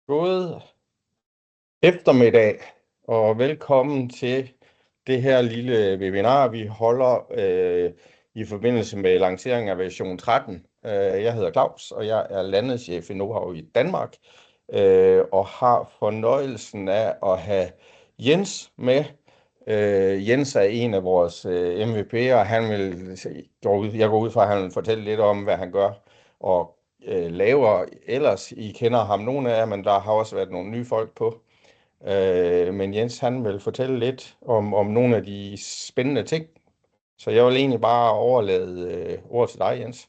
God eftermiddag og velkommen til det her lille webinar, vi holder i forbindelse med lanceringen af version 13. Jeg hedder Claus, og jeg er landeschef i Nohav i Danmark, og har fornøjelsen af at have Jens med. Jens er en af vores MVP'er. Jeg går ud fra, at han vil fortælle lidt om, hvad han gør og laver. Ellers, I kender ham nogle af jer, men der har også været nogle nye folk på. Men Jens, han vil fortælle lidt om nogle af de spændende ting. Så jeg vil egentlig bare overlade ordet til dig, Jens.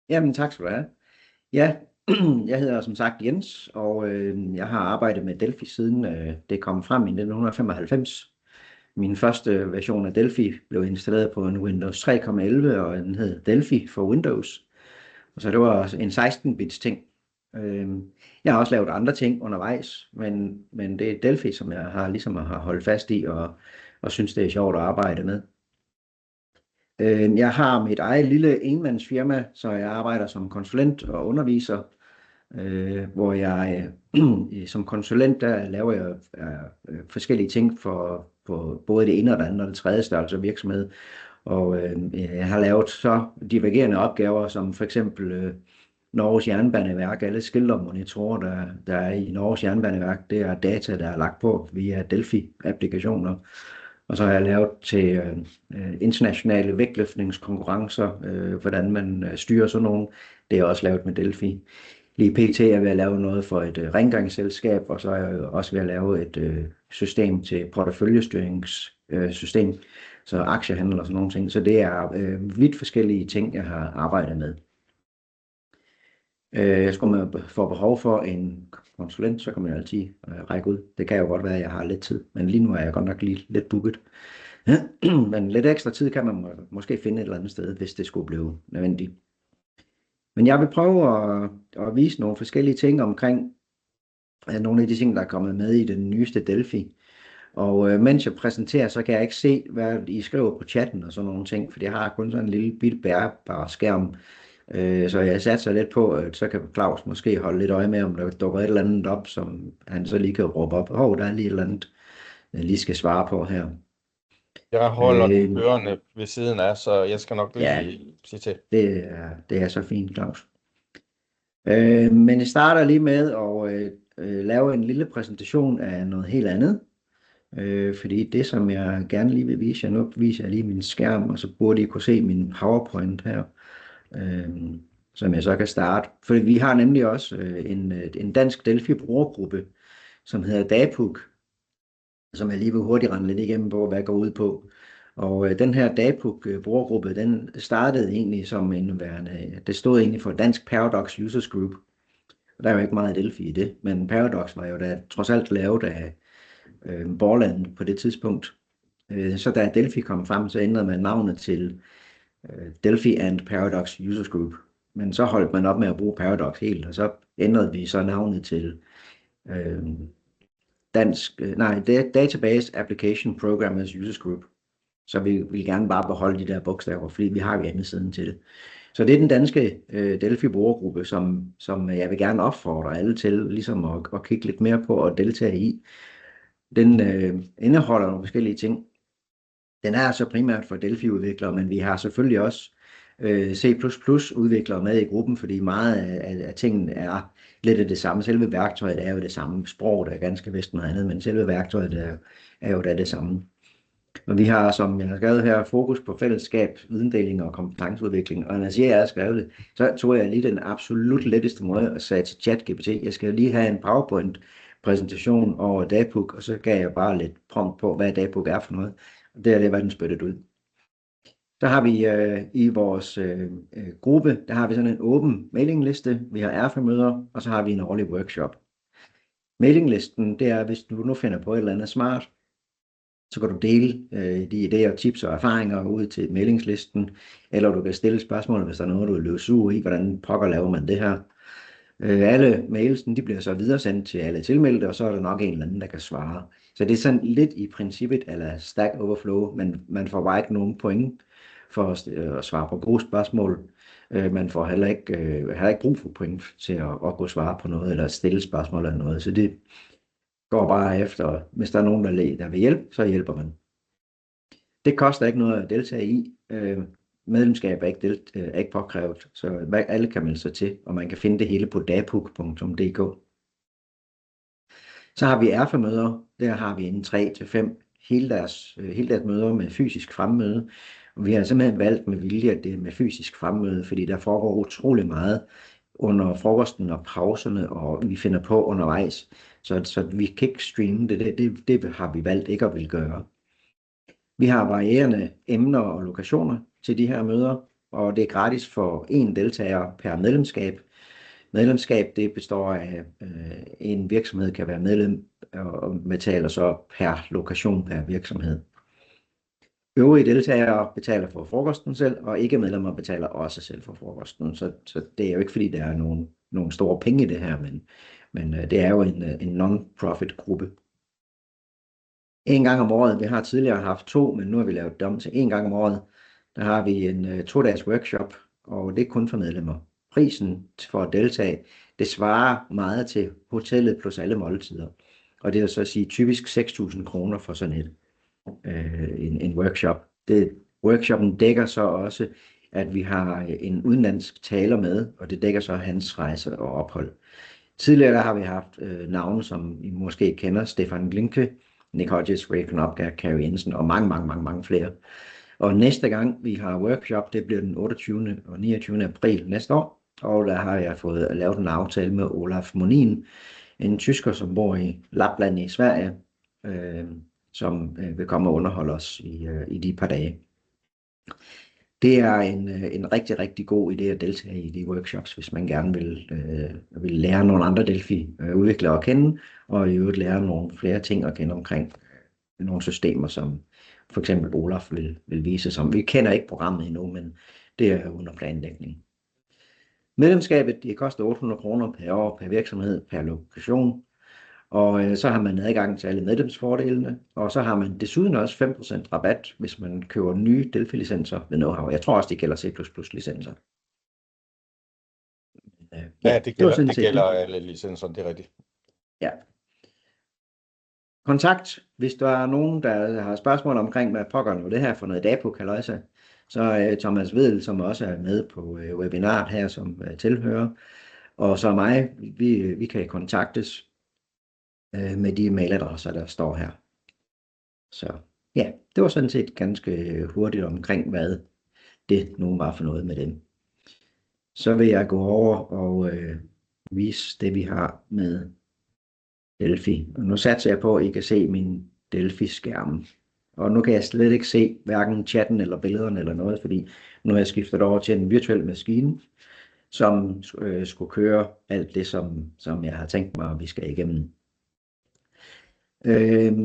Jamen, tak skal du have. Ja, jeg hedder som sagt Jens, og jeg har arbejdet med Delphi siden det kom frem i 1995. Min første version af Delphi blev installeret på en Windows 3.11, og den hed Delphi for Windows. Og så det var en 16-bits ting. Jeg har også lavet andre ting undervejs, men det er Delphi, som jeg har holdt fast i, og synes, det er sjovt at arbejde med. Jeg har mit eget lille enmandsfirma, så jeg arbejder som konsulent og underviser, hvor jeg som konsulent, der laver jeg forskellige ting for både det ene og det andet og det tredje størrelse virksomhed. Og jeg har lavet så divergerende opgaver, som for eksempel Norges Jernbaneværk. Alle skilte og monitorer, der er i Norges Jernbaneværk, det er data, der er lagt på via Delphi-applikationer. Og så har jeg lavet til internationale vægtløftningskonkurrencer, hvordan man styrer sådan nogle. Det er også lavet med Delphi. Lige pt. Er ved at lave noget for et rengøringsselskab, og så er jeg også ved at lave et system til porteføljestyringssystem, så aktiehandel og sådan nogle ting. Så det er vidt forskellige ting, jeg har arbejdet med. Skulle man få behov for en konsulent, så kan man altid række ud. Det kan jo godt være, at jeg har lidt tid, men lige nu er jeg godt nok lige lidt booket. Men lidt ekstra tid kan man måske finde et eller andet sted, hvis det skulle blive nødvendigt. Men jeg vil prøve at vise nogle forskellige ting omkring nogle af de ting, der er kommet med i den nyeste Delphi. Og mens jeg præsenterer, så kan jeg ikke se, hvad I skriver på chatten og sådan nogle ting, for jeg har kun sådan en lille bitte bærbar skærm. Så jeg satser lidt på, at så kan Claus måske holde lidt øje med, om der dukker et eller andet op, som han så lige kan råbe op. Der er lige et eller andet, jeg lige skal svare på her. Jeg holder ørerne ved siden af, så jeg skal nok lige sige til. Det er så fint, Claus. Men jeg starter lige med at lave en lille præsentation af noget helt andet. Fordi det, som jeg gerne lige vil vise jer, nu viser jeg lige min skærm, og så burde I kunne se min PowerPoint her. Som jeg så kan starte. For vi har nemlig også en dansk Delphi brugergruppe, som hedder DAPUG, som jeg lige vil hurtigt rende lidt igennem på, hvad jeg går ud på. Og den her DAPUG brugergruppe, den startede egentlig som det stod egentlig for Dansk Paradox Users Group. Og der er jo ikke meget Delphi i det, men Paradox var jo da trods alt lavet af Borland på det tidspunkt. Så da Delphi kom frem, så ændrede man navnet til Delphi and Paradox Users Group. Men så holdt man op med at bruge Paradox helt, og så ændrede vi så navnet til Database Application Programmers Users Group. Så vi vil gerne bare beholde de der bogstaver, fordi vi har jo hjemmesiden til det. Så det er den danske Delphi brugergruppe, som jeg vil gerne opfordre alle til ligesom at kigge lidt mere på og deltage i. Den indeholder nogle forskellige ting. Den er så primært for Delphi-udviklere, men vi har selvfølgelig også C++-udviklere med i gruppen, fordi meget af tingene er lidt af det samme. Selve værktøjet er jo det samme. Sprog, der er ganske vist noget andet, men selve værktøjet er jo det samme. Og vi har, som jeg har skrevet her, fokus på fællesskab, videndeling og kompetenceudvikling. Og når jeg siger, at jeg har skrevet det, så tog jeg lige den absolut letteste måde og sagde til ChatGPT, jeg skal lige have en PowerPoint-præsentation over DAPUG, og så gav jeg bare lidt prompt på, hvad DAPUG er for noget. Og det er det, hvad den spyttede ud. Så har vi i vores gruppe, der har vi sådan en åben mailingliste, vi har erfamøder, og så har vi en årlig workshop. Mailinglisten, det er, hvis du nu finder på et eller andet smart, så kan du dele de idéer, tips og erfaringer ud til mailingslisten, eller du kan stille spørgsmål, hvis der er noget, du vil løse ud i, hvordan pokker laver man det her. Alle mailsen, de bliver så videresendt til alle tilmeldte, og så er der nok en eller anden, der kan svare. Så det er sådan lidt i princippet eller Stack Overflow, men man får bare ikke nogen point for at svare på gode spørgsmål. Man får heller ikke brug for point til at gå svare på noget, eller stille spørgsmål eller noget. Så det går bare efter, hvis der er nogen, der vil hjælpe, så hjælper man. Det koster ikke noget at deltage i. Medlemskab er ikke påkrævet, så alle kan melde sig til, og man kan finde det hele på dapuk.dk. Så har vi erfamøder. Der har vi en 3-5 heldags møder med fysisk fremmøde. Og vi har simpelthen valgt med vilje, at det er med fysisk fremmøde, fordi der foregår utrolig meget under frokosten og pauserne, og vi finder på undervejs. Så vi kan ikke streame det. Det har vi valgt ikke at vil gøre. Vi har varierende emner og lokationer til de her møder, og det er gratis for én deltager per medlemskab. Medlemskab, det består af, en virksomhed kan være medlem og betaler så per lokation per virksomhed. Øvrige deltagere betaler for frokosten selv, og ikke medlemmer betaler også selv for frokosten. Så det er jo ikke fordi, der er nogle store penge i det her, men det er jo en non-profit gruppe. En gang om året, vi har tidligere haft 2, men nu har vi lavet dem til 1 gang om året, der har vi en 2-dages workshop, og det er kun for medlemmer. Prisen for at deltage, det svarer meget til hotellet plus alle måltider. Og det er så at sige typisk 6.000 kroner for sådan en workshop. Workshoppen dækker så også, at vi har en udenlandsk taler med, og det dækker så hans rejse og ophold. Tidligere har vi haft navne, som I måske kender, Stefan Glinke, Nick Hodges, Ray Knopka, Carrie Jensen og mange flere. Og næste gang vi har workshop, det bliver den 28. og 29. april næste år. Og der har jeg fået lavet en aftale med Olaf Monin, en tysker, som bor i Lapland i Sverige, som vil komme og underholde os i de par dage. Det er en rigtig god idé at deltage i de workshops, hvis man gerne vil lære nogle andre Delphi-udviklere at kende, og i øvrigt lære nogle flere ting at kende omkring nogle systemer, som for eksempel Olaf vil vise som. Vi kender ikke programmet endnu, men det er under planlægning. Medlemskabet, det koster 800 kroner per år per virksomhed per lokation, og så har man adgang til alle medlemsfordelene, og så har man desuden også 5% rabat, hvis man køber nye Delphi-licenser ved Knowhow. Jeg tror også, det gælder C++-licenser. Ja, det gælder alle licenser, det er rigtigt. Ja. Kontakt, hvis der er nogen, der har spørgsmål omkring, hvad pokker nu det her for noget Dapuk-halløjsa, så Thomas Vedel, som også er med på webinaret her som tilhører, og så mig, vi kan kontaktes med de mailadresser, der står her. Så ja, det var sådan set ganske hurtigt omkring, hvad det nu var for noget med dem. Så vil jeg gå over og vise det, vi har med Delphi. Og nu satser jeg på, at I kan se min Delphi-skærm. Og nu kan jeg slet ikke se hverken chatten eller billederne eller noget, fordi nu har jeg skiftet over til en virtuel maskine, som skulle køre alt det, som jeg har tænkt mig, at vi skal igennem.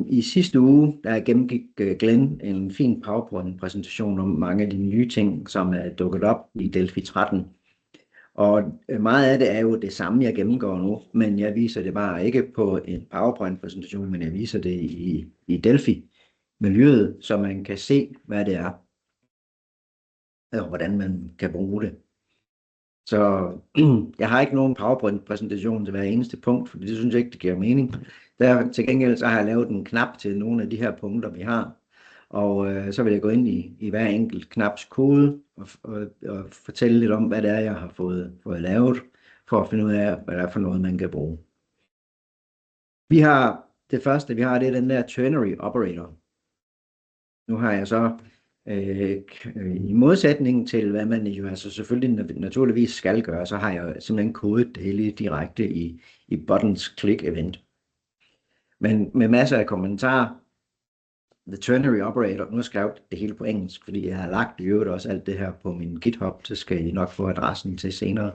I sidste uge, der gennemgik Glenn en fin PowerPoint-præsentation om mange af de nye ting, som er dukket op i Delphi 13. Og meget af det er jo det samme, jeg gennemgår nu, men jeg viser det bare ikke på en PowerPoint-præsentation, men jeg viser det i Delphi-miljøet, så man kan se, hvad det er, og hvordan man kan bruge det. Så jeg har ikke nogen PowerPoint-præsentation til hver eneste punkt, for det synes jeg ikke, det giver mening. Til gengæld så har jeg lavet en knap til nogle af de her punkter, vi har. Og så vil jeg gå ind i hver enkelt knaps kode og fortælle lidt om, hvad det er, jeg har fået lavet, for at finde ud af, hvad det er for noget, man kan bruge. Det første, vi har, det er den der ternary operator. Nu har jeg så i modsætning til, hvad man jo altså selvfølgelig naturligvis skal gøre, så har jeg simpelthen kodet det hele direkte i buttons click event. Men med masser af kommentarer. The ternary operator, nu har jeg skrevet det hele på engelsk, fordi jeg har lagt i øvrigt også alt det her på min GitHub, så skal I nok få adressen til senere,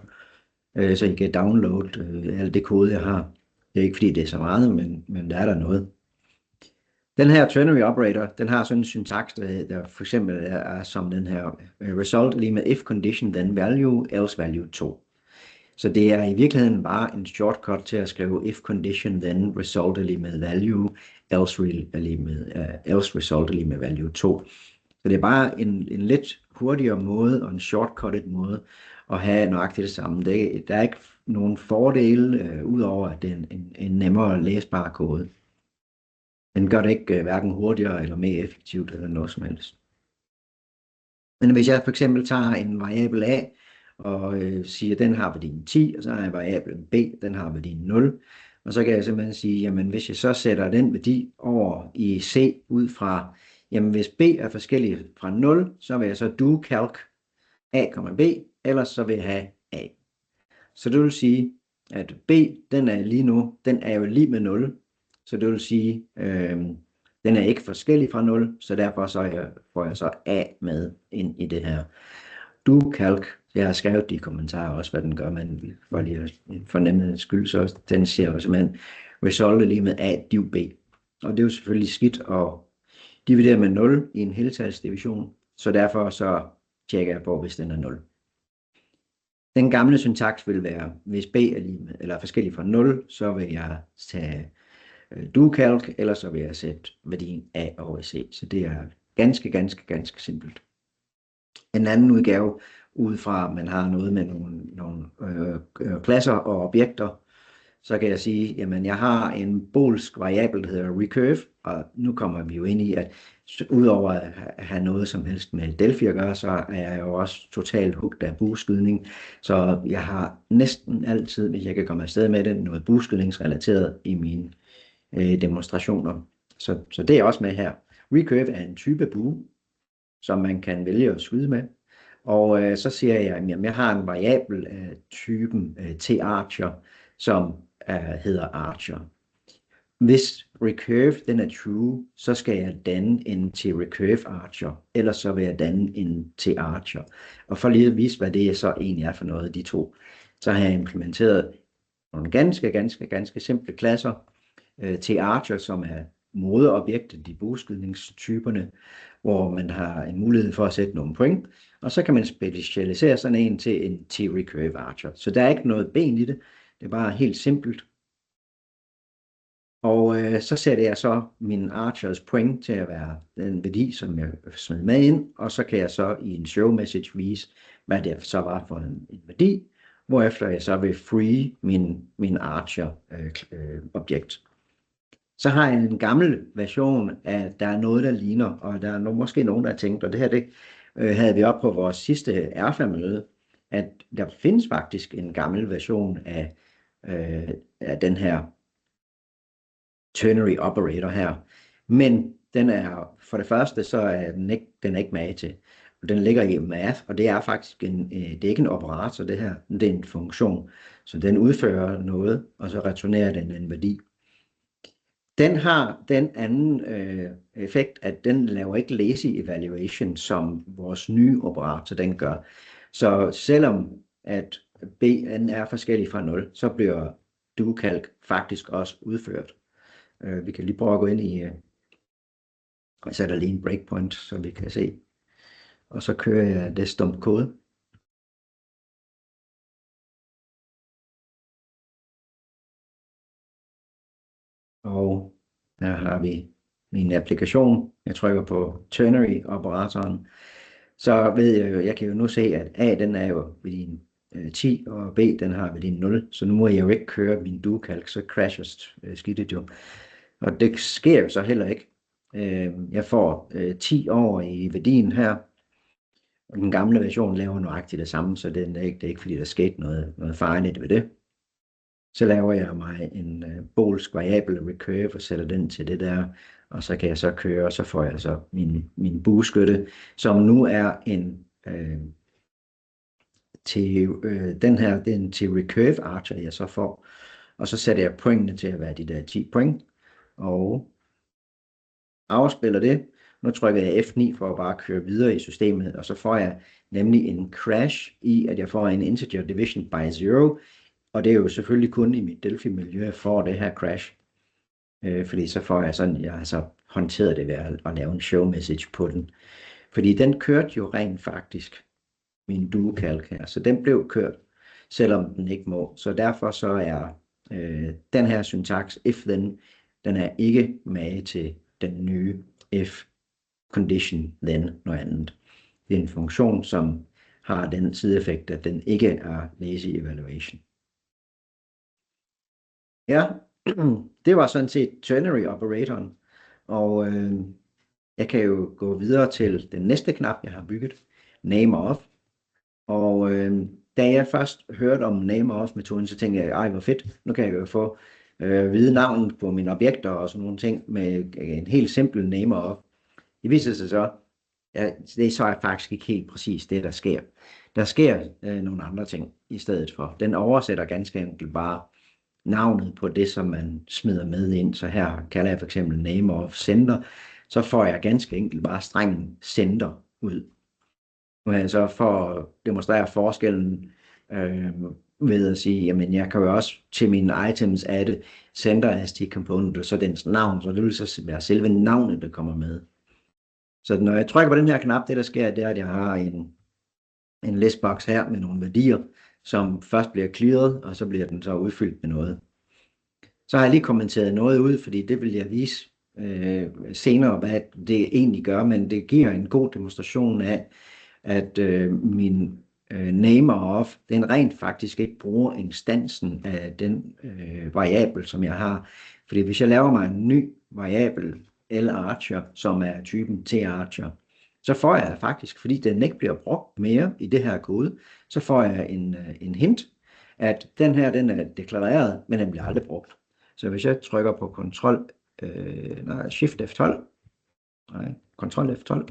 så I kan downloade alt det kode, jeg har. Det er ikke fordi det er så meget, men der er der noget. Den her ternary operator, den har sådan en syntaks, der for eksempel er som den her result lige med if condition then value, else value 2. Så det er i virkeligheden bare en shortcut til at skrive if condition then result lige med value, else result lige med value 2. Så det er bare en lidt hurtigere måde og en shortcuttet måde at have nøjagtigt det samme. Der er ikke nogen fordele, udover at det er en nemmere læsbar kode. Den gør det ikke hverken hurtigere eller mere effektivt eller noget som helst. Men hvis jeg for eksempel tager en variabel A og siger, at den har værdien 10, og så har jeg variablen B, den har værdien 0, og så kan jeg simpelthen sige, jamen hvis jeg så sætter den værdi over i C ud fra, jamen hvis B er forskellig fra 0, så vil jeg så do calc A, B, ellers så vil jeg have A. Så det vil sige, at B, den er lige nu, den er jo lige med 0, så det vil sige, den er ikke forskellig fra 0, så derfor så får jeg så A med ind i det her. Do calc, jeg har skrevet i kommentarer også, hvad den gør, men for lige at fornemme skyld, så den siger jo simpelthen result lige med A div B. Og det er jo selvfølgelig skidt at dividere med 0 i en heltalsdivision, så derfor så tjekker jeg på, hvis den er 0. Den gamle syntaks vil være, hvis B er lige med, eller forskellig fra 0, så vil jeg tage do calc, eller så vil jeg sætte værdien A over C. Så det er ganske simpelt. En anden udgave, ud fra at man har noget med nogle klasser og objekter, så kan jeg sige, jamen jeg har en boolsk variabel, der hedder recurve, og nu kommer vi jo ind i, at udover at have noget som helst med Delphi at gøre, så er jeg jo også totalt hugt af bueskydning. Så jeg har næsten altid, hvis jeg kan komme afsted med det, noget bueskydningsrelateret i mine demonstrationer. Så det er også med her. Recurve er en type bue, som man kan vælge at skyde med. Og så siger jeg, at jeg har en variabel af typen tarcher, som hedder archer. Hvis recurve den er true, så skal jeg danne en t-recurve archer, ellers så vil jeg danne en t-archer. Og for lige at vise, hvad det så egentlig er for noget af de to, så har jeg implementeret nogle ganske simple klasser. T-archer, som er moderobjektet i bueskydningstyperne, hvor man har en mulighed for at sætte nogle point, og så kan man specialisere sådan en til en t-recurve archer. Så der er ikke noget ben i det, det er bare helt simpelt. Og så sætter jeg så min archers point til at være den værdi, som jeg smed med ind, og så kan jeg så i en show message vise, hvad det så var for en værdi, hvorefter jeg så vil free min archer objekt. Så har jeg en gammel version af, der er noget, der ligner, og der er måske nogen, der har tænkt, og det her det havde vi op på vores sidste erfa-møde, at der findes faktisk en gammel version af den her ternary operator her, men den er, for det første, så er den ikke med til. Den ligger i math, og det er faktisk det er ikke en operator, det her, det er en funktion. Så den udfører noget, og så returnerer den en værdi. Den har den anden effekt, at den laver ikke lazy evaluation, som vores nye operator den gør. Så selvom at b er forskellig fra 0, så bliver do calc faktisk også udført. Vi kan lige prøve at gå ind i, jeg sætter lige en breakpoint, så vi kan se. Og så kører jeg det stump kode. Og her har vi min applikation. Jeg trykker på ternary operatoren. Så ved jeg kan jo nu se, at A den er jo værdien 10, og B den har værdien 0. Så nu må jeg jo ikke køre min do calc, så crashes skidtet jo. Og det sker jo så heller ikke. Jeg får 10 over i værdien her. Og den gamle version laver nøjagtigt det samme, så det er ikke fordi der skete noget farligt ved det. Så laver jeg mig en boolsk variabel recurve og sætter den til det der, og så kan jeg så køre, og så får jeg så min bueskytte, som nu er en den her, det er en til recurve archer, jeg så får, og så sætter jeg pointene til at være de der 10 point, og afspiller det. Nu trykker jeg F9 for at bare køre videre i systemet, og så får jeg nemlig en crash i, at jeg får en integer division by 0, og det er jo selvfølgelig kun i mit Delphi-miljø, jeg får det her crash. Fordi så får jeg sådan, jeg har så håndteret det ved at lave en show message på den. Fordi den kørte jo rent faktisk, min do calc her, så den blev kørt, selvom den ikke må. Så derfor så er den her syntaks, if then, den er ikke med til den nye if condition then noget andet. Det er en funktion, som har den sideeffekt, at den ikke er lazy evaluation. Ja, det var sådan set ternary operatoren, og jeg kan jo gå videre til den næste knap, jeg har bygget, name of. Og da jeg først hørte om name of metoden, så tænkte jeg, ej hvor fedt, nu kan jeg jo få vide navnet på mine objekter og sådan nogle ting med en helt simpel name of. Det viser sig så, at det er så faktisk ikke helt præcis det, der sker. Der sker nogle andre ting i stedet for. Den oversætter ganske enkelt bare navnet på det, som man smider med ind. Så her kalder jeg for eksempel name of sender, så får jeg ganske enkelt bare strengen sender ud. Nu er jeg så for at demonstrere forskellen ved at sige, jamen jeg kan jo også til mine items adde sender as the component, og så dens navn, så det vil så være selve navnet, der kommer med. Så når jeg trykker på den her knap, det der sker, det er, at jeg har en listbox her med nogle værdier, som først bliver clearet, og så bliver den så udfyldt med noget. Så har jeg lige kommenteret noget ud, fordi det vil jeg vise senere, hvad det egentlig gør, men det giver en god demonstration af, at min namer of, den rent faktisk ikke bruger instansen af den variabel, som jeg har. Fordi hvis jeg laver mig en ny variabel, larcher, som er typen tarcher, så får jeg faktisk, fordi den ikke bliver brugt mere i det her kode, så får jeg en hint, at den her, den er deklareret, men den bliver aldrig brugt. Så hvis jeg trykker på Shift F12, Ctrl F12,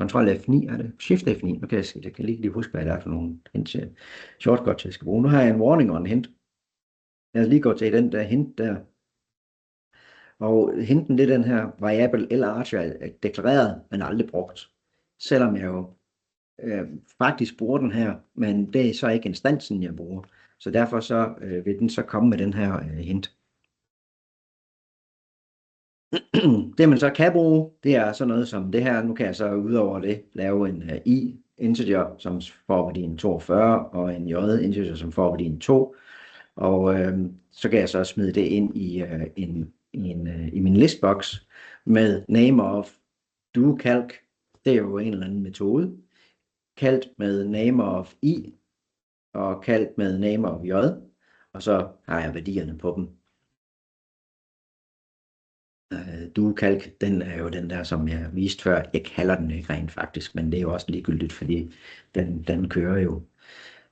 Ctrl F9 er det, Shift F9, nu kan jeg kan lige huske, hvad det er for nogle shortcuts, jeg skal bruge. Nu har jeg en warning og en hint. Jeg vil lige gå til den der hint der. Og hinten, det er den her variabel larcher er deklareret, men aldrig brugt. Selvom jeg jo faktisk bruger den her, men det er så ikke instansen, jeg bruger. Så derfor så vil den så komme med den her hint. Det man så kan bruge, det er sådan noget som det her. Nu kan jeg så udover det lave en i integer, som får værdien 42, og en j integer, som får værdien 2. Og så kan jeg så smide det ind i min listbox med name of doCalc. Det er jo en eller anden metode. Kaldt med name of i, og kaldt med name of j, og så har jeg værdierne på dem. doCalc, den er jo den der, som jeg viste før. Jeg kalder den ikke rent faktisk, men det er jo også ligegyldigt, fordi den kører jo.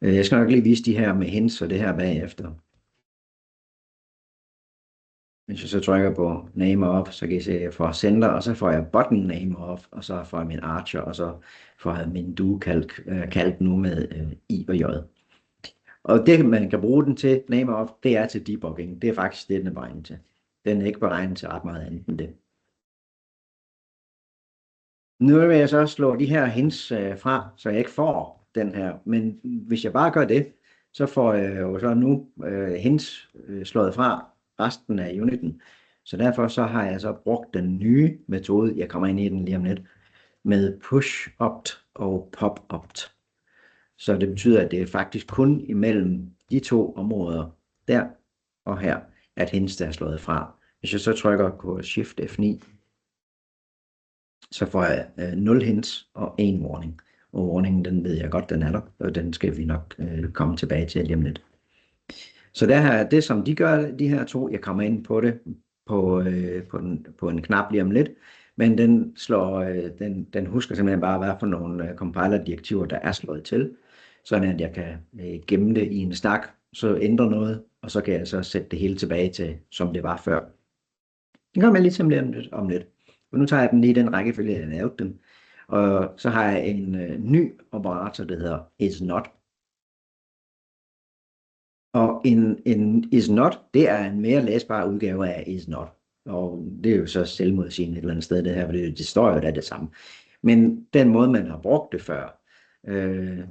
Jeg skal nok lige vise de her med hints og det her bagefter. Hvis jeg så trykker på name of, så kan I se, at jeg får sender, og så får jeg button name of, og så får jeg min archer, og så får jeg min doCalc kaldt nu med i og j. Og det, man kan bruge den til, name of, det er til debugging. Det er faktisk det, den er beregnet til. Den er ikke beregnet til ret meget andet end det. Nu vil jeg så slå de her hints fra, så jeg ikke får den her. Men hvis jeg bare gør det, så får jeg jo så nu hints slået fra resten af uniten. Så derfor så har jeg så brugt den nye metode, jeg kommer ind i den lige om lidt, med push-opt og pop-opt. Så det betyder, at det er faktisk kun imellem de to områder, der og her, at hints er slået fra. Hvis jeg så trykker på Shift F9, så får jeg 0 hints og 1 warning. Og warningen, den ved jeg godt, den er der, og den skal vi nok komme tilbage til lige om lidt. Så det som de gør, de her to, jeg kommer ind på det på en knap lige om lidt, men den husker simpelthen bare, hvad for nogle compiler-direktiver, der er slået til, sådan at jeg kan gemme det i en stak, så ændre noget, og så kan jeg så sætte det hele tilbage til, som det var før. Det kommer jeg lige til om lidt. Og nu tager jeg den lige i den rækkefølge, jeg lavede den. Og så har jeg en ny operator, der hedder isNot. Og en isNot, det er en mere læsbar udgave af isNot. Og det er jo så selvmodsigende et eller andet sted, det her, for det står jo, det samme. Men den måde, man har brugt det før,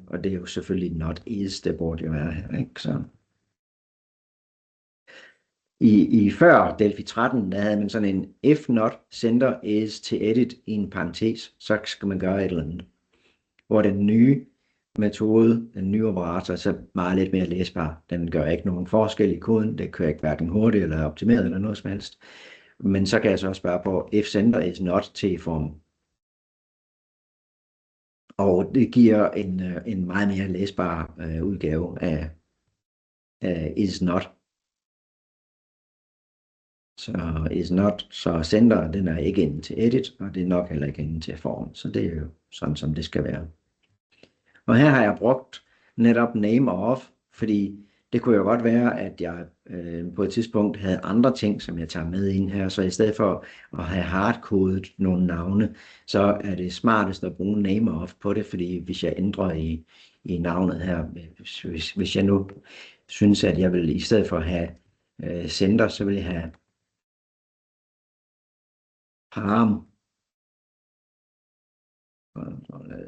og det er jo selvfølgelig not is, det burde jo være her, ikke? Så. I før Delphi 13, der havde man sådan en if not sender is to edit i en parentes, så skal man gøre et eller andet. Hvor den nye metode, den nye operator, så meget lidt mere læsbar. Den gør ikke nogen forskel i koden, det kører ikke hverken hurtigt eller optimeret eller noget som helst. Men så kan jeg så også spørge på if sender is not til form. Og det giver en meget mere læsbar udgave af is not. Så is not, så sender, den er ikke inde til edit, og det er nok heller ikke inde til form. Så det er jo sådan, som det skal være. Og her har jeg brugt netop name off, fordi det kunne jo godt være, at jeg på et tidspunkt havde andre ting, som jeg tager med ind her. Så i stedet for at have hardkodet nogle navne, så er det smartest at bruge name off på det, fordi hvis jeg ændrer i navnet her, hvis jeg nu synes, at jeg vil i stedet for at have sender, så vil jeg have param.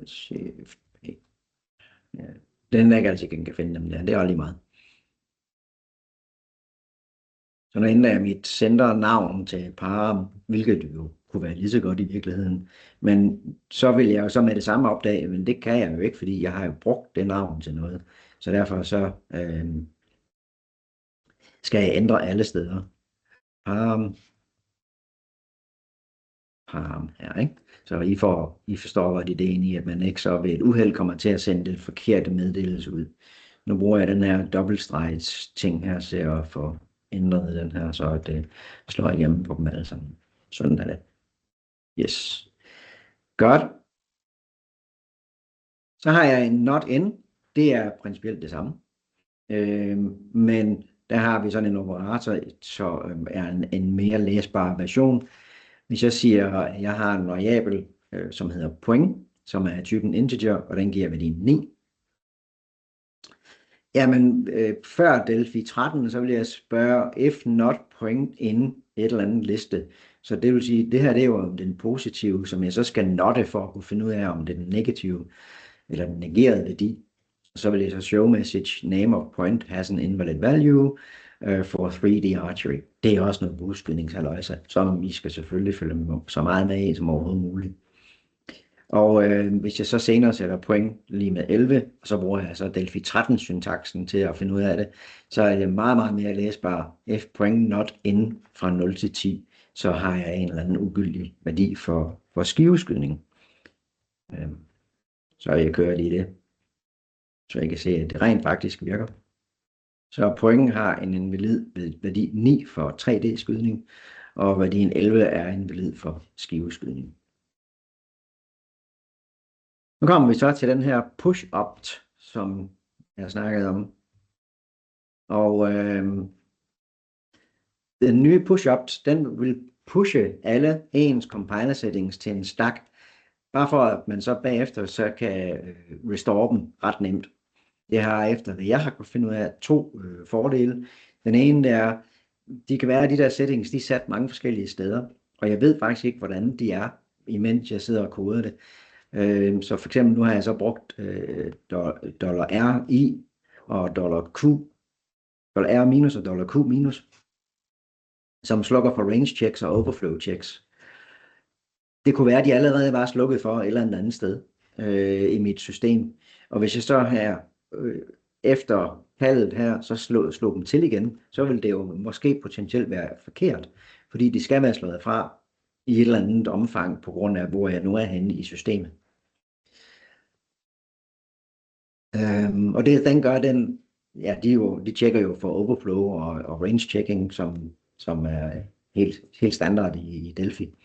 Shift. Ja, den er ikke altid, jeg kan finde dem der. Det er lige meget. Så nu ændrer jeg mit sendernavn til param, hvilket jo kunne være lige så godt i virkeligheden. Men så vil jeg jo så med det samme opdage, men det kan jeg jo ikke, fordi jeg har jo brugt det navn til noget. Så derfor så skal jeg ændre alle steder. Param her, ikke? Så I forstår godt ideen i, at man ikke så ved et uheld kommer til at sende det forkerte meddelelse ud. Nu bruger jeg den her dobbeltstregs ting her til at få ændret den her, så det slår igennem på dem alle sammen. Sådan er det. Yes. Godt. Så har jeg en not in. Det er principielt det samme. Men der har vi sådan en operator, så er en mere læsbar version. Hvis jeg siger, at jeg har en variabel, som hedder point, som er typen integer, og den giver værdien 9. Jamen, før Delphi 13, så vil jeg spørge, if not point in et eller andet liste. Så det vil sige, det her det er jo den positive, som jeg så skal notte for at kunne finde ud af, om det er den negative, eller den negerede værdi. Så vil jeg så show message name of point has an invalid value for 3D archery. Det er også noget bueskydningshalløjse, som I skal selvfølgelig følge så meget med i som overhovedet muligt. Og hvis jeg så senere sætter point lige med 11, og så bruger jeg så Delphi 13-syntaksen til at finde ud af det, så er det meget, meget mere læsbar. If point not in fra 0 til 10, så har jeg en eller anden ugyldig værdi for skiveskydning. Så jeg kører lige det, så jeg kan se, at det rent faktisk virker. Så point har en invalid værdi 9 for 3D-skydning, og værdien 11 er invalid for skiveskydning. Nu kommer vi så til den her push-opt, som jeg snakkede om. Og den nye push-opt, den vil pushe alle ens compiler settings til en stack, bare for at man så bagefter så kan restore dem ret nemt. Det har efter det, jeg har kunnet finde ud af 2 fordele. Den ene er, de kan være, at de der settings, de er sat mange forskellige steder, og jeg ved faktisk ikke, hvordan de er, imens jeg sidder og koder det. Så for eksempel nu har jeg så brugt $RI og $Q, $R minus og $Q minus, som slukker for range checks og overflow checks. Det kunne være, at de allerede var slukket for et eller andet sted i mit system. Og hvis jeg så her efter kaldet her, så slå dem til igen, så vil det jo måske potentielt være forkert, fordi de skal være slået fra i et eller andet omfang, på grund af, hvor jeg nu er henne i systemet. Og det den gør, ja, de tjekker jo for overflow og range checking, som er helt standard i Delphi.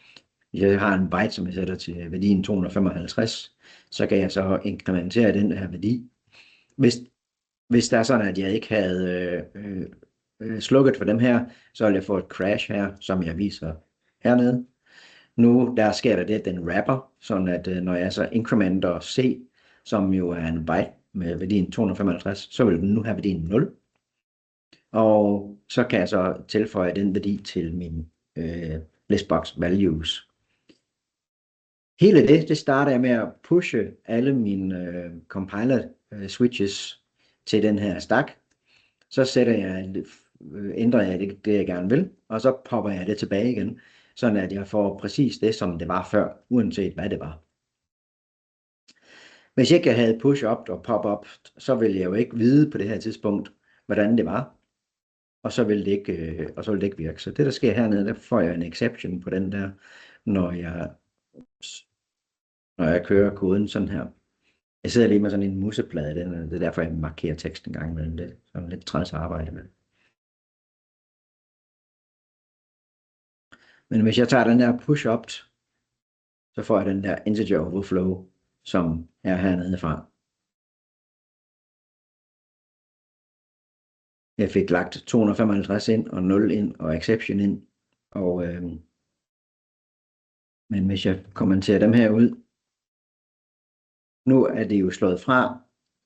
Hvis jeg har en byte, som jeg sætter til værdien 255, så kan jeg så inkrementere den her værdi. Hvis der er sådan, at jeg ikke havde slukket for dem her, så vil jeg få et crash her, som jeg viser hernede. Nu der sker der det, at den wrapper, sådan at når jeg så incrementer C, som jo er en byte med værdien 255, så vil den nu have værdien 0. Og så kan jeg så tilføje den værdi til min listbox values. Hele det starter jeg med at pushe alle mine compiler switches til den her stack. Så ændrer jeg det jeg gerne vil, og så popper jeg det tilbage igen, sådan at jeg får præcis det, som det var før, uanset hvad det var. Hvis jeg ikke havde push-up og pop-up, så ville jeg jo ikke vide på det her tidspunkt, hvordan det var, og så ville det ikke virke. Så det, der sker hernede, der får jeg en exception på den der, når jeg kører koden sådan her. Jeg sidder lige med sådan en museplade, det er derfor, jeg markerer teksten en gang imellem det. Sådan lidt træls arbejde med. Men hvis jeg tager den der push-up, så får jeg den der integer overflow, som er hernede fra. Jeg fik lagt 255 ind, og 0 ind, og exception ind. Men hvis jeg kommenterer dem her ud, nu er det jo slået fra,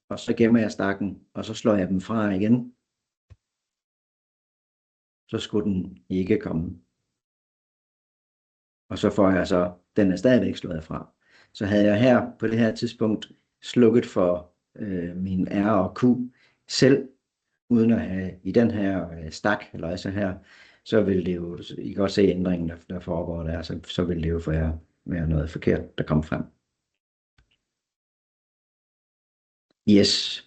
og så gemmer jeg stakken, og så slår jeg dem fra igen. Så skulle den ikke komme. Og så får jeg så, den er stadigvæk slået fra. Så havde jeg her på det her tidspunkt slukket for min R og Q selv, uden at have i den her stak, eller så her, så vil det jo, I kan godt se ændringen, der foregår der, så vil det jo være noget forkert, der kommer frem. Yes.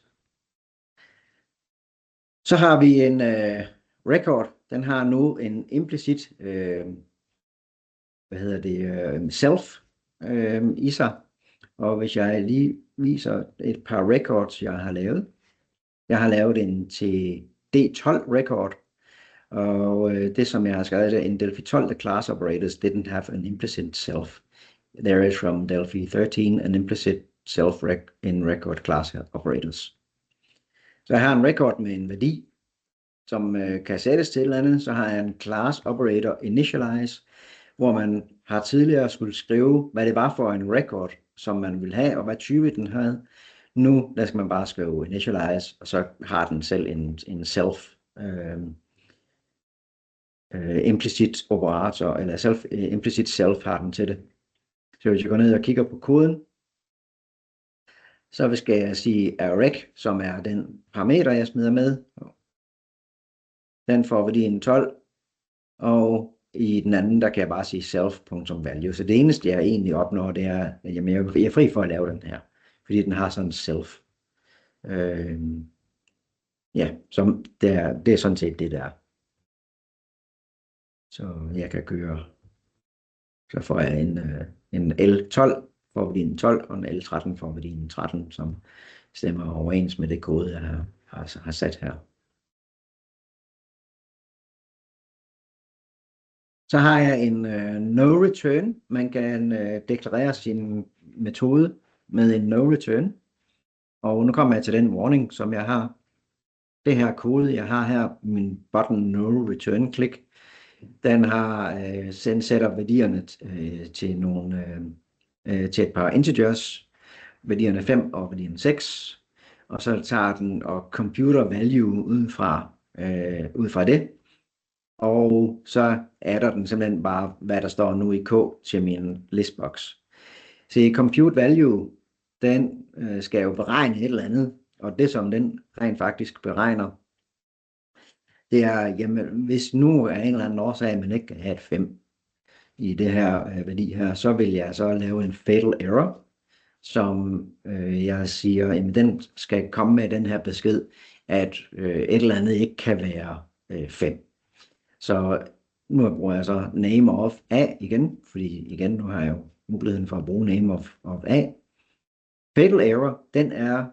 Så har vi en record, den har nu en implicit, self i sig. Og hvis jeg lige viser et par records, jeg har lavet. Jeg har lavet en til D12 record, og det som jeg har skrevet er, in Delphi 12, the class operators didn't have an implicit self. There is from Delphi 13 an implicit self in record class operators. Så jeg har en record med en værdi, som kan sættes til et eller andet. Så har jeg en class operator initialize, hvor man har tidligere skulle skrive, hvad det var for en record, som man vil have, og hvad type den havde. Nu der skal man bare skrive initialize, og så har den selv en self implicit operator, eller implicit self har den til det. Så hvis jeg går ned og kigger på koden, så skal jeg sige arrec, som er den parameter, jeg smider med. Den får værdien 12, og i den anden, der kan jeg bare sige self.value. Så det eneste, jeg egentlig opnår, det er, at jeg er fri for at lave den her, fordi den har sådan en self. Så det er sådan set det der. Så jeg kan køre, så får jeg en L12 for værdien 12, og en L13 for værdien 13, som stemmer overens med det kode, jeg har sat her. Så har jeg en no return. Man kan deklarere sin metode med en no return. Og nu kommer jeg til den warning, som jeg har. Det her kode, jeg har her, min button no return click, den har sætter værdierne til et par integers, værdierne 5 og værdierne 6. Og så tager den og computer value ud fra det. Og så adder den simpelthen bare, hvad der står nu i K til min listbox. Så compute value, den skal jo beregne et eller andet, og det som den rent faktisk beregner, det er, jamen hvis nu er en eller anden årsag, at man ikke kan have et 5 i det her værdi her, så vil jeg så lave en fatal error, som jeg siger, jamen den skal komme med den her besked, at et eller andet ikke kan være 5. Så nu bruger jeg så name of A igen, fordi igen, nu har jeg jo muligheden for at bruge name of A. Fatal error, den er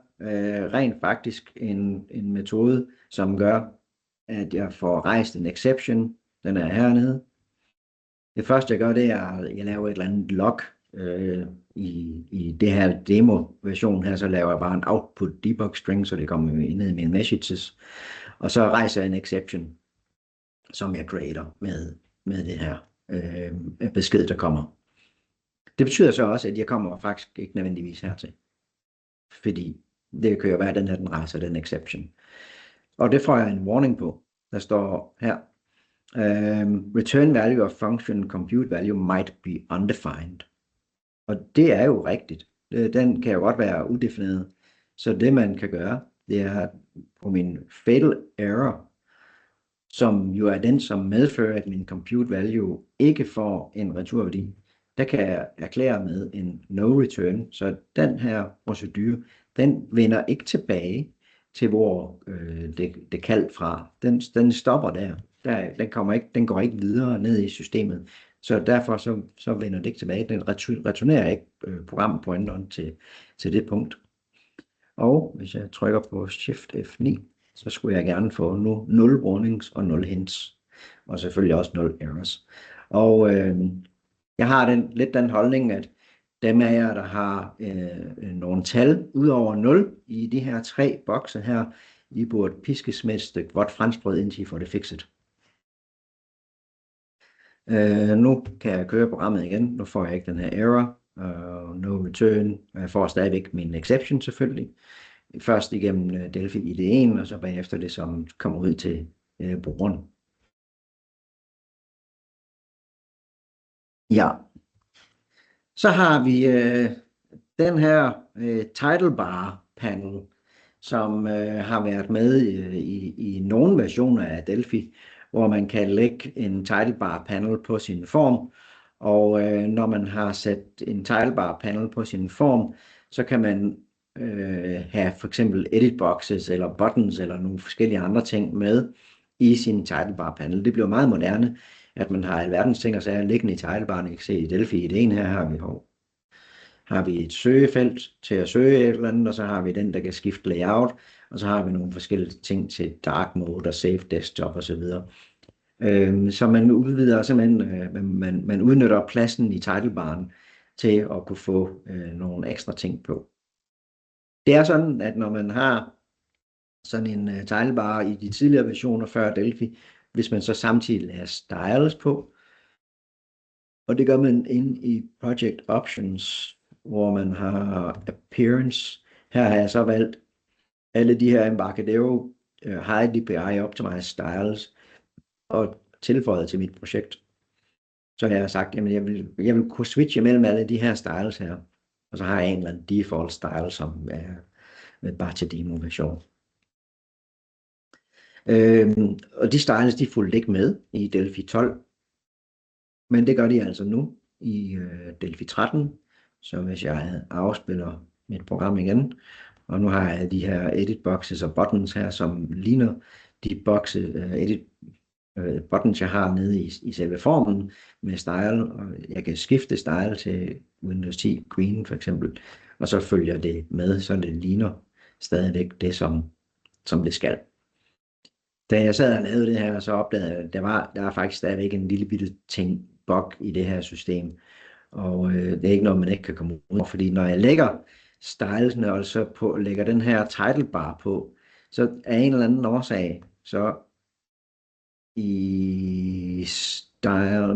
rent faktisk en metode, som gør, at jeg får rejst en exception. Den er hernede. Det første jeg gør, det er, at jeg laver et eller andet log i det her demo-version her, så laver jeg bare en output debug string, så det kommer ned i mine messages, og så rejser jeg en exception, som jeg creater med det her besked, der kommer. Det betyder så også, at jeg kommer faktisk ikke nødvendigvis hertil. Fordi det kan jo være, at den her, den rejser den exception. Og det får jeg en warning på. Der står her, return value of function compute value might be undefined. Og det er jo rigtigt. Den kan jo godt være udefineret. Så det man kan gøre, det er på min fatal error, som jo er den, som medfører, at min compute value ikke får en returværdi, der kan jeg erklære med en no return. Så den her procedure, den vender ikke tilbage til, hvor det kaldt fra. Den stopper der. Den går ikke videre ned i systemet. Så derfor så vender det ikke tilbage. Den returnerer ikke programpointeren til det punkt. Og hvis jeg trykker på Shift F9, så skulle jeg gerne få nu 0 warnings og 0 hints. Og selvfølgelig også 0 errors. Og jeg har lidt den holdning, at dem af jer, der har nogle tal ud over 0 i de her 3 bokse her, I burde piskes med et stykke vådt franskbrød, indtil I får det fikset. Nu kan jeg køre programmet igen. Nu får jeg ikke den her error. No return. Jeg får stadigvæk min exception selvfølgelig. Først igennem Delphi IDE'en, og så bagefter det, som kommer ud til brugeren. Ja. Så har vi den her title bar panel, som har været med i nogle versioner af Delphi, hvor man kan lægge en title bar panel på sin form. Og når man har sat en title bar panel på sin form, så kan man have for eksempel edit boxes eller buttons eller nogle forskellige andre ting med i sin title bar panel. Det bliver meget moderne, at man har alverdens ting og sager liggende i title baren. I kan se i Delphi IDE'en her har vi et søgefelt til at søge et eller andet, og så har vi den, der kan skifte layout, og så har vi nogle forskellige ting til dark mode og save desktop osv. Så man udvider simpelthen, man udnytter pladsen i titlebaren til at kunne få nogle ekstra ting på. Det er sådan, at når man har sådan en titlebar i de tidligere versioner før Delphi, hvis man så samtidig lader styles på, og det gør man ind i Project Options, hvor man har Appearance. Her har jeg så valgt alle de her Embarcadero High DPI Optimized Styles og tilføjet til mit projekt. Så jeg har sagt, at jeg vil kunne switche mellem alle de her styles her. Og så har jeg en eller anden default style, som er bare til demo-version. Og de styles, de fulgte ikke med i Delphi 12. Men det gør de altså nu i Delphi 13. Så hvis jeg afspiller mit program igen, og nu har jeg de her edit boxes og buttons her, som ligner de edit buttons, jeg har nede i selve formen med style, og jeg kan skifte style til Windows 10 Green for eksempel, og så følger det med, så det ligner stadigvæk det, som det skal. Da jeg sad og lavede det her, så opdagede jeg, at der er faktisk stadigvæk en lille bitte ting bug i det her system, og det er ikke noget, man ikke kan komme ud af, fordi når jeg lægger stylesene og så lægger den her title bar på, så er en eller anden årsag, så i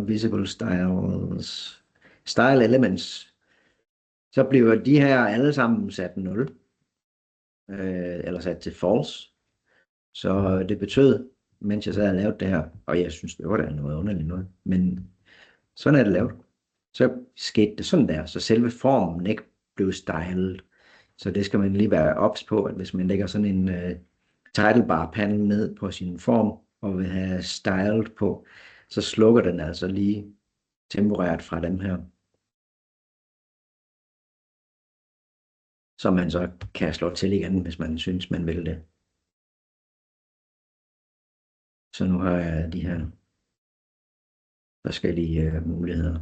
visible styles, style elements, så bliver de her alle sammen sat 0, eller sat til false. Så det betød, mens jeg sad og lavede det her, og jeg synes, det var da noget underligt noget, men sådan er det lavet. Så skete det sådan der, så selve formen ikke blev styled. Så det skal man lige være ops på, at hvis man lægger sådan en title bar panel ned på sin form, og vil have styled på, så slukker den altså lige temporært fra dem her. Så man så kan slå til igen, hvis man synes, man vil det. Så nu har jeg de her forskellige muligheder.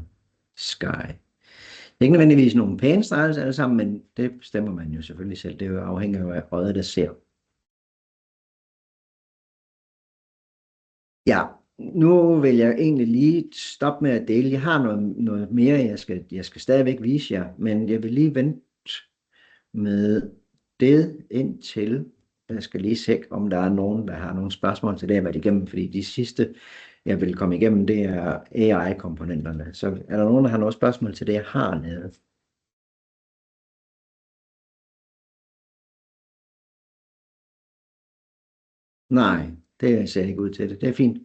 Sky. Det er ikke nødvendigvis nogle pæne styles alle sammen, men det bestemmer man jo selvfølgelig selv. Det er jo afhængigt af øjet, der ser. Ja, nu vil jeg egentlig lige stoppe med at dele. Jeg har noget mere, jeg skal stadigvæk vise jer, men jeg vil lige vente med det indtil jeg skal lige se, om der er nogen, der har nogle spørgsmål til det, jeg har været igennem, fordi de sidste, jeg vil komme igennem, det er AI-komponenterne. Så er der nogen, der har nogle spørgsmål til det, jeg har lavet? Nej, det ser ikke ud til det. Det er fint.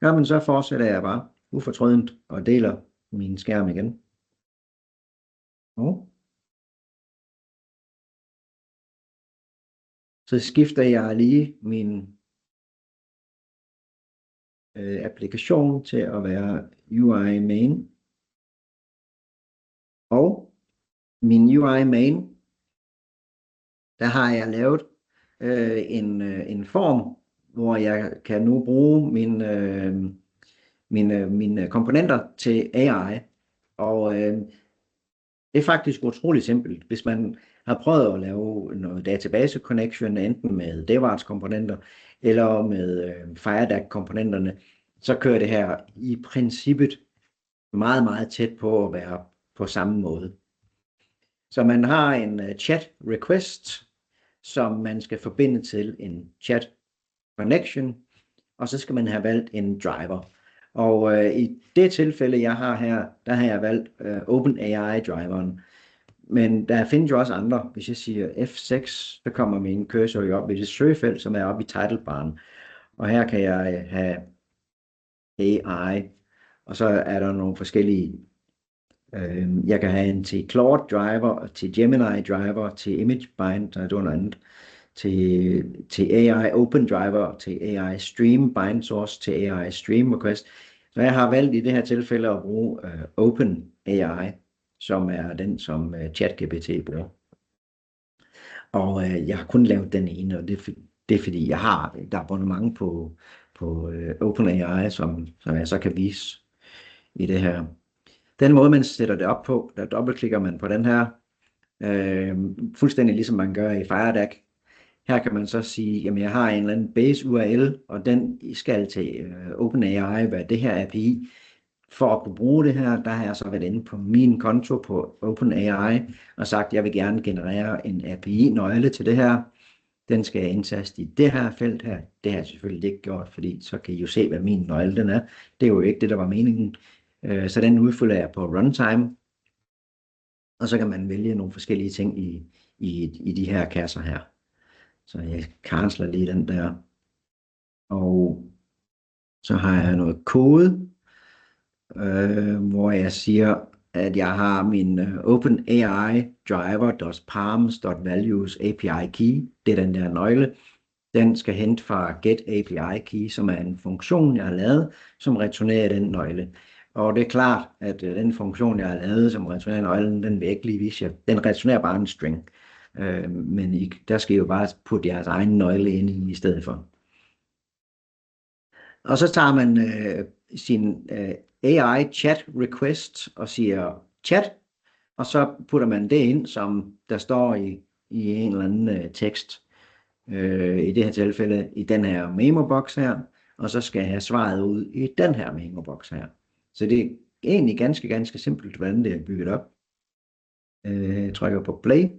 Ja, men så fortsætter jeg bare ufortrødent og deler min skærm igen. Så skifter jeg lige min applikation til at være UI main. Og min UI main, der har jeg lavet en form, hvor jeg kan nu bruge mine komponenter til AI. Og det er faktisk utroligt simpelt. Hvis man har prøvet at lave noget database connection, enten med DevArts komponenter eller med FireDAC-komponenterne, så kører det her i princippet meget, meget tæt på at være på samme måde. Så man har en chat request, som man skal forbinde til en chat connection, og så skal man have valgt en driver. Og i det tilfælde, jeg har her, der har jeg valgt OpenAI-driveren. Men der findes jo også andre. Hvis jeg siger F6, så kommer min cursor jo op i det søgefelt, som er oppe i titlebaren. Og her kan jeg have AI, og så er der nogle forskellige. Jeg kan have en til Claude driver, til Gemini driver, til Image Bind, der er noget andet, til AI Open driver, til AI Stream Bind Source, til AI Stream Request. Så jeg har valgt i det her tilfælde at bruge Open AI, som er den, som ChatGPT bruger. Og jeg har kun lavet den ene, og det er fordi, der er abonnement på OpenAI, som jeg så kan vise i det her. Den måde, man sætter det op på, der dobbeltklikker man på den her, fuldstændig ligesom man gør i FireDAC. Her kan man så sige, jamen jeg har en eller anden base URL, og den skal til OpenAI være det her API. For at kunne bruge det her, der har jeg så været inde på min konto på OpenAI og sagt, at jeg vil gerne generere en API-nøgle til det her. Den skal jeg indtaste i det her felt her. Det har jeg selvfølgelig ikke gjort, fordi så kan I jo se, hvad min nøgle den er. Det er jo ikke det, der var meningen. Så den udfylder jeg på runtime. Og så kan man vælge nogle forskellige ting i de her kasser her. Så jeg canceler lige den der. Og så har jeg noget kode, hvor jeg siger, at jeg har min OpenAI driver.parms.values API key. Det er den der nøgle. Den skal hente fra get API key, som er en funktion, jeg har lavet, som returnerer den nøgle. Og det er klart, at den funktion, jeg har lavet, som returnerer nøglen, den vil ikke lige vise jer. Den returnerer bare en string. Men der skal I jo bare putte jeres egen nøgle ind i stedet for. Og så tager man sin AI chat request og siger chat, og så putter man det ind, som der står i en eller anden tekst. I det her tilfælde i den her memo-boks her, og så skal jeg have svaret ud i den her memo-boks her. Så det er egentlig ganske simpelt, hvordan det er bygget op. Jeg trykker på play.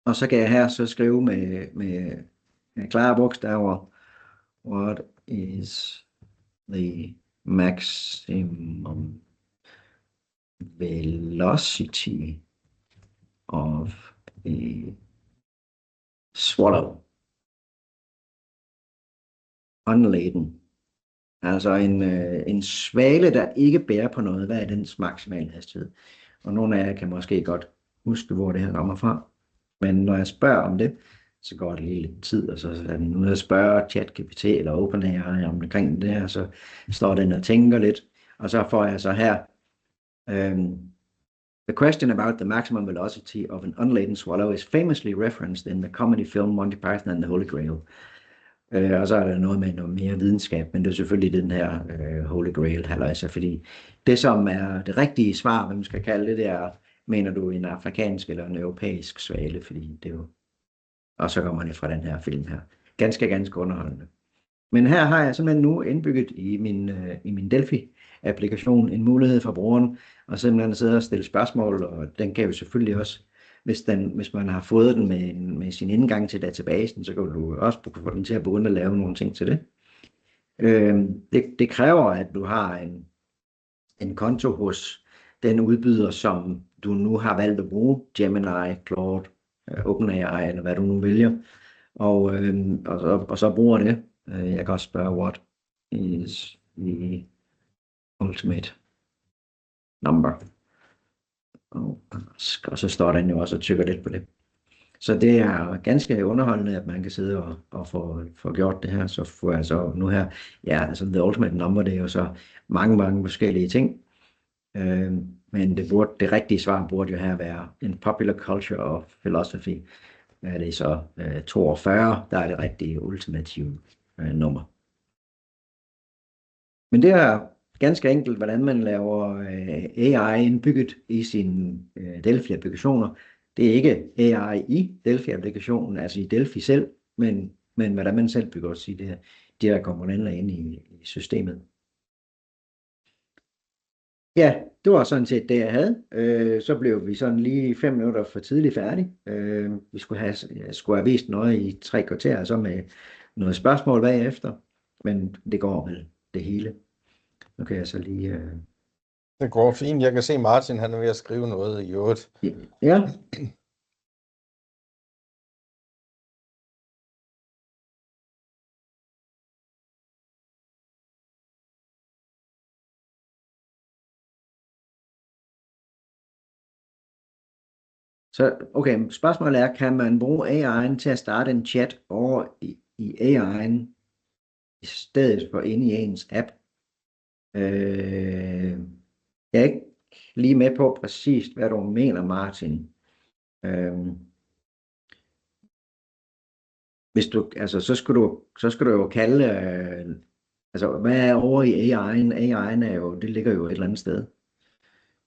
Og så kan jeg her så skrive med klare bogstaver, what is the maximum velocity of a swallow unladen. Altså en svale, der ikke bærer på noget. Hvad er dens maksimale hastighed? Og nogle af jer kan måske godt huske, hvor det her kommer fra. Men når jeg spørger om det, så går det lige lidt tid, og så er den ude at spørge ChatGPT eller OpenAI omkring det her, så står den og tænker lidt, og så får jeg så her, the question about the maximum velocity of an unladen swallow is famously referenced in the comedy film Monty Python and the Holy Grail. Og så er der noget med noget mere videnskab, men det er selvfølgelig den her Holy Grail halløjsa, fordi det som er det rigtige svar, hvad man skal kalde det, det er, mener du en afrikansk eller en europæisk svale, fordi det er jo, og så kommer det fra den her film her. Ganske underholdende. Men her har jeg simpelthen nu indbygget i min Delphi-applikation en mulighed for brugeren, og simpelthen sidde og stille spørgsmål, og den kan jo selvfølgelig også, hvis man har fået den med sin indgang til databasen, så kan du også få den til at begynde at lave nogle ting til det. Det kræver, at du har en konto hos den udbyder, som du nu har valgt at bruge, Gemini, Claude, OpenAI, eller hvad du nu vælger, og så bruger det. Jeg kan også spørge, what is the ultimate number? Og så står den jo også og tykker lidt på det. Så det er ganske underholdende, at man kan sidde og få gjort det her. Så får jeg så nu her, ja, altså the ultimate number, det er jo så mange forskellige ting. Men det rigtige svar burde jo her være in popular culture of philosophy. Er det så 42, der er det rigtige ultimative nummer. Men det er ganske enkelt, hvordan man laver AI indbygget i sine Delphi-applikationer. Det er ikke AI i Delphi-applikationen, altså i Delphi selv, men hvordan man selv bygger de her komponenter ind i systemet. Ja, det var sådan set det, jeg havde. Så blev vi sådan lige 5 minutter for tidligt færdige. Vi skulle have vist noget i 3 kvarter, så med noget spørgsmål bagefter. Men det går vel det hele. Nu kan jeg så lige... Det går fint. Jeg kan se Martin, han er ved at skrive noget i øvrigt. Ja. Så okay, spørgsmålet er, kan man bruge AI'en til at starte en chat over i AI'en i stedet for inde i ens app? Jeg er ikke lige med på præcis, hvad du mener, Martin. Hvis du, altså, så skal du jo kalde, altså, hvad er over i AI'en? AI'en er jo, det ligger jo et eller andet sted.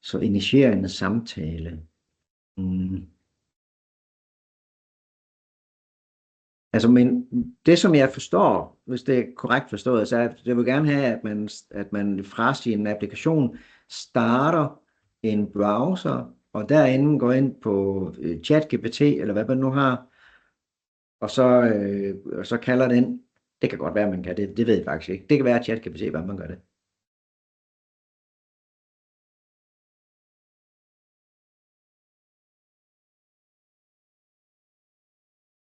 Så initierende samtale. Altså, men det som jeg forstår, hvis det er korrekt forstået, så er, jeg vil gerne have, at man fra sin applikation starter en browser, og derinde går ind på ChatGPT, eller hvad man nu har, og så kalder den, det kan godt være, man kan det ved jeg faktisk ikke. Det kan være ChatGPT, hvad man gør det.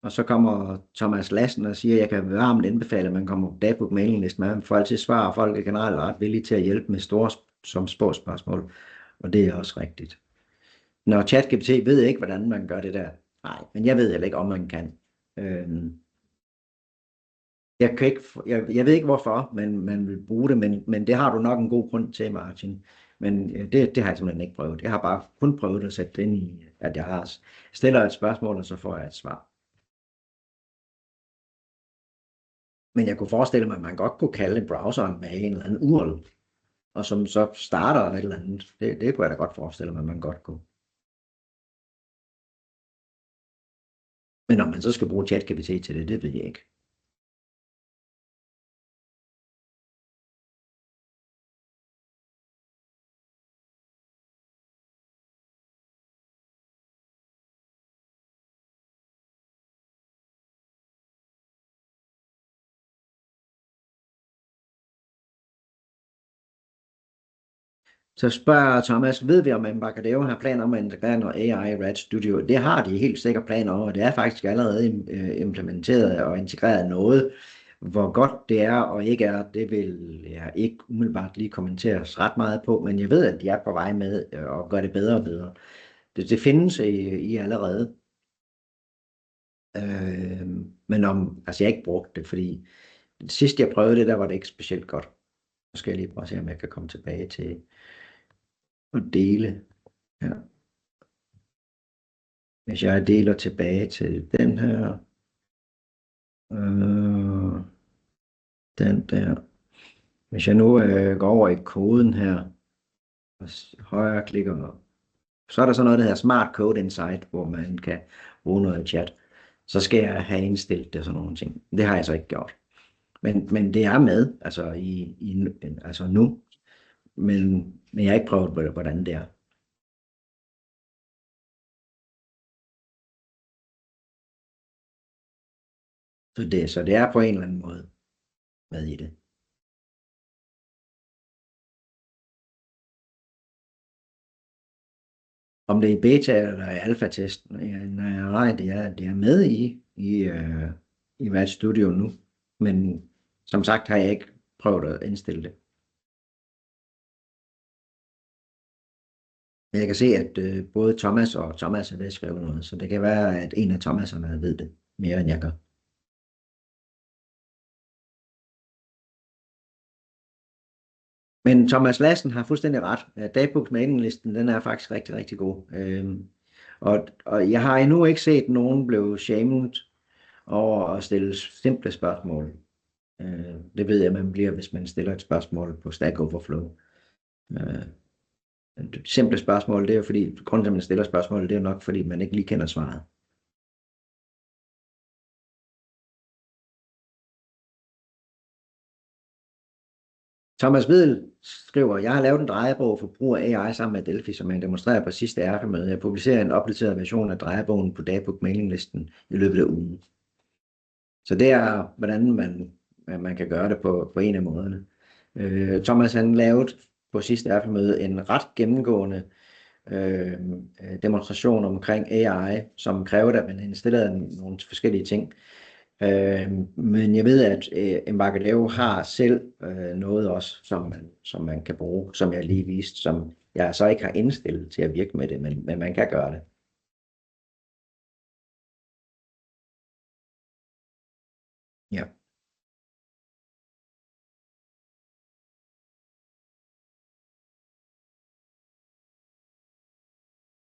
Og så kommer Thomas Lassen og siger, at jeg kan varmt anbefale, at man kommer på Dagbook mailinglisten. Man får altid svar, og folk er generelt ret villige til at hjælpe med store som små spørgsmål. Og det er også rigtigt. Når ChatGPT ved ikke, hvordan man gør det der. Nej, men jeg ved heller ikke, om man kan. Jeg ved ikke, hvorfor man vil bruge det, men det har du nok en god grund til, Martin. Men det har jeg simpelthen ikke prøvet. Jeg har bare kun prøvet at sætte det ind i, at jeg stiller et spørgsmål, og så får jeg et svar. Men jeg kunne forestille mig, at man godt kunne kalde en browser med en eller anden URL, og som så starter et eller andet. Det kunne jeg da godt forestille mig, at man godt kunne. Men om man så skal bruge ChatGPT til det ved jeg ikke. Så spørger Thomas, ved vi om Embarcadero har planer om at integrere noget AI i RAD Studio? Det har de helt sikkert planer om, og det er faktisk allerede implementeret og integreret noget. Hvor godt det er og ikke er, det vil jeg ikke umiddelbart lige kommentere ret meget på, men jeg ved, at de er på vej med at gøre det bedre og bedre. Det findes i allerede. Men altså jeg har ikke brugt det, fordi sidst jeg prøvede det, der var det ikke specielt godt. Nu skal jeg lige prøve at se, om jeg kan komme tilbage til at dele. Ja. Hvis jeg deler tilbage til den her, den der. Hvis jeg nu går over i koden her, og højre klikker, så er der sådan noget, der hedder Smart Code Insight, hvor man kan bruge noget chat. Så skal jeg have indstillet det og sådan nogle ting. Det har jeg så ikke gjort. Men det er med, altså, altså nu. Men jeg har ikke prøvet, hvordan det er. Så det er på en eller anden måde med i det. Om det er i beta eller i alfa-testen, nej, det er med i RAD Studio nu. Men som sagt har jeg ikke prøvet at indstille det. Men jeg kan se, at både Thomas og Thomas er ved at skrive noget, så det kan være, at en af Thomaserne ved det mere, end jeg gør. Men Thomas Lassen har fuldstændig ret. Dagbooks mailinglisten, den er faktisk rigtig, rigtig god. Og jeg har endnu ikke set nogen blive shamed over at stille simple spørgsmål. Det ved jeg, man bliver, hvis man stiller et spørgsmål på Stack Overflow. Øh, Simple spørgsmål, det er jo fordi, grunden til, at man stiller spørgsmål, det er jo nok, fordi man ikke lige kender svaret. Thomas Vedel skriver, jeg har lavet en drejebog for brug af AI sammen med Delphi, som jeg demonstrerer på sidste RF-møde. Jeg publicerer en opdateret version af drejebogen på Dagbook mailinglisten i løbet af ugen. Så det er, hvordan man kan gøre det på en af måderne. Thomas han lavede på sidste RF-møde en ret gennemgående demonstration omkring AI, som krævede, at man installerede nogle forskellige ting. Men jeg ved, at Embarcadero har selv noget også, som man kan bruge, som jeg lige viste, som jeg så ikke har indstillet til at virke med det, men man kan gøre det. Ja.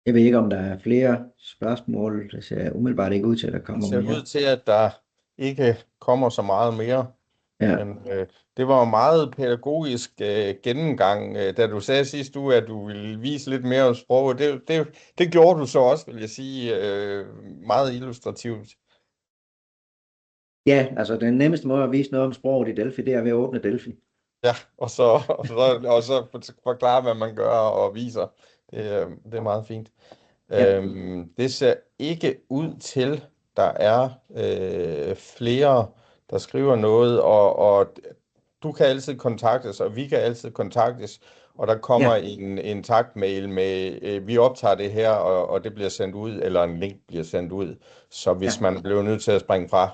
Jeg ved ikke, om der er flere spørgsmål. Det ser umiddelbart ikke ud til, at der kommer Det ser mere. ud til, at der ikke kommer så meget mere. Ja. Men det var en meget pædagogisk gennemgang, da du sagde sidste uge, at du ville vise lidt mere om sproget. Det gjorde du så også, vil jeg sige, meget illustrativt. Ja, altså den nemmeste måde at vise noget om sproget i Delphi, det er ved at åbne Delphi. Ja, og så forklare, hvad man gør og viser. Det er meget fint. Ja. Det ser ikke ud til, der er flere, der skriver noget, og du kan altid kontaktes, og vi kan altid kontaktes, og der kommer Ja. en taktmail med, vi optager det her, og det bliver sendt ud, eller en link bliver sendt ud. Så hvis Ja. man bliver nødt til at springe fra,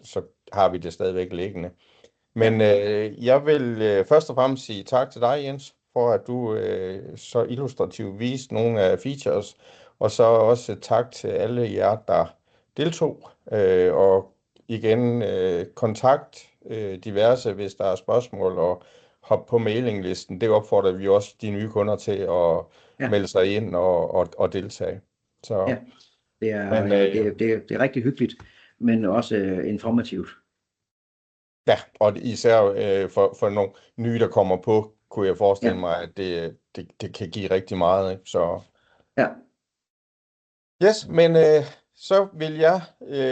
så har vi det stadigvæk liggende. Men jeg vil først og fremmest sige tak til dig, Jens, for at du så illustrativt viste nogle af features, og så også tak til alle jer, der deltog. Og igen, kontakt diverse, hvis der er spørgsmål, og hop på mailinglisten. Det opfordrer vi også de nye kunder til at Ja. melde sig ind og deltage. Så, Ja. Det er, men, det er rigtig hyggeligt, men også informativt. ja, og især for nogle nye, der kommer på, kunne jeg forestille Ja. mig, at det kan give rigtig meget. Ikke? Så Ja. yes, men så vil jeg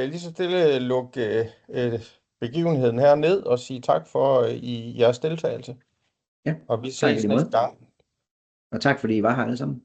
lige så stille lukke begivenheden her ned og sige tak for i jeres deltagelse. Ja. Og vi Tak i ses lige næste måde. gang. Og tak fordi I var her alle sammen.